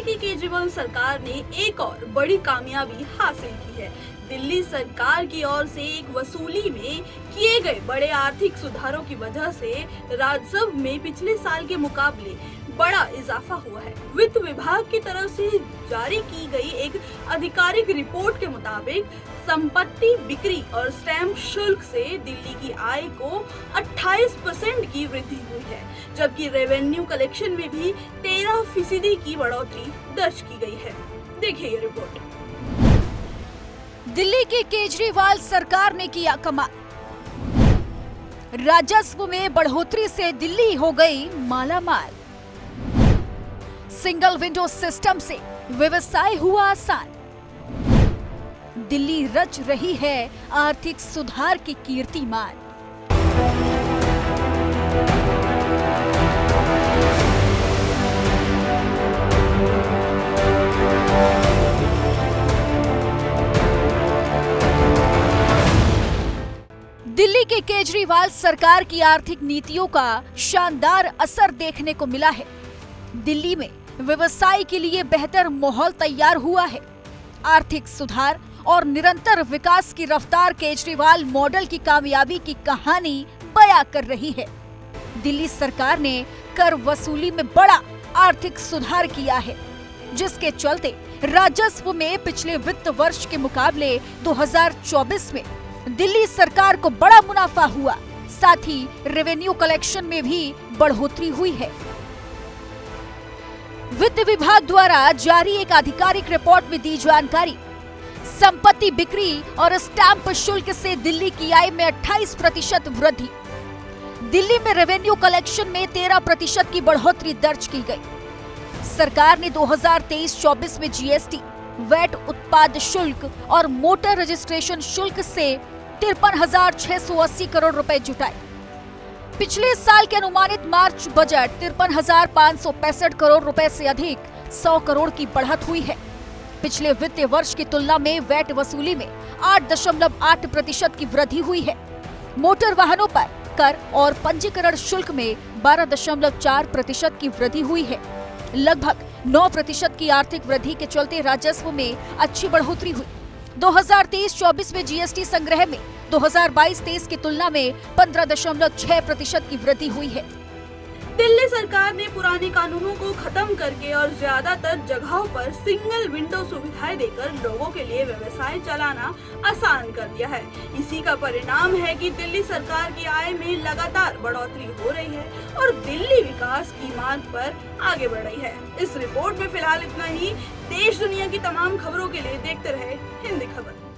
की केजरीवाल सरकार ने एक और बड़ी कामयाबी हासिल की है। दिल्ली सरकार की ओर से एक वसूली में किए गए बड़े आर्थिक सुधारों की वजह से राजस्व में पिछले साल के मुकाबले बड़ा इजाफा हुआ है। वित्त विभाग की तरफ से जारी की गई एक आधिकारिक रिपोर्ट के मुताबिक संपत्ति बिक्री और स्टैम्प शुल्क से दिल्ली की आय को 28% की वृद्धि हुई है, जबकि रेवेन्यू कलेक्शन में भी 13% की बढ़ोतरी दर्ज की गई है। देखिए ये रिपोर्ट। दिल्ली की केजरीवाल सरकार ने किया कमाल। राजस्व में बढ़ोतरी से दिल्ली हो गई मालामाल। सिंगल विंडो सिस्टम से व्यवसाय हुआ आसान। दिल्ली रच रही है आर्थिक सुधार की कीर्तिमान। दिल्ली के केजरीवाल सरकार की आर्थिक नीतियों का शानदार असर देखने को मिला है। दिल्ली में व्यवसाय के लिए बेहतर माहौल तैयार हुआ है। आर्थिक सुधार और निरंतर विकास की रफ्तार केजरीवाल मॉडल की कामयाबी की कहानी बयां कर रही है। दिल्ली सरकार ने कर वसूली में बड़ा आर्थिक सुधार किया है, जिसके चलते राजस्व में पिछले वित्त वर्ष के मुकाबले 2024 में दिल्ली सरकार को बड़ा मुनाफा हुआ। साथ ही रेवेन्यू कलेक्शन में भी बढ़ोतरी हुई है। वित्त विभाग द्वारा जारी एक आधिकारिक रिपोर्ट में दी जानकारी, संपत्ति बिक्री और स्टैंप शुल्क से दिल्ली की आय में 28% वृद्धि। दिल्ली में रेवेन्यू कलेक्शन में 13% की बढ़ोतरी दर्ज की गई। सरकार ने 2023-24 में जीएसटी, वैट उत्पाद शुल्क और मोटर रजिस्ट्रेशन शुल्क से 53,680 करोड़ रुपए जुटाए। पिछले साल के अनुमानित मार्च बजट 53,565 करोड़ रुपए से अधिक 100 करोड़ की बढ़त हुई है। पिछले वित्तीय वर्ष की तुलना में वैट वसूली में 8.8% की वृद्धि हुई है। मोटर वाहनों पर कर और पंजीकरण शुल्क में 12.4% की वृद्धि हुई है। लगभग 9% की आर्थिक वृद्धि के चलते राजस्व में अच्छी बढ़ोतरी हुई। 2023-24 में जीएसटी संग्रह में 2022-23 की तुलना में 15.6% की वृद्धि हुई है। दिल्ली सरकार ने पुराने कानूनों को खत्म करके और ज्यादातर जगहों पर सिंगल विंडो सुविधाएं देकर लोगों के लिए व्यवसाय चलाना आसान कर दिया है। इसी का परिणाम है कि दिल्ली सरकार की आय में लगातार बढ़ोतरी हो रही है और दिल्ली विकास की मार्ग पर आगे बढ़ रही है। इस रिपोर्ट में फिलहाल इतना ही। देश दुनिया की तमाम खबरों के लिए देखते रहे हिंदी खबर।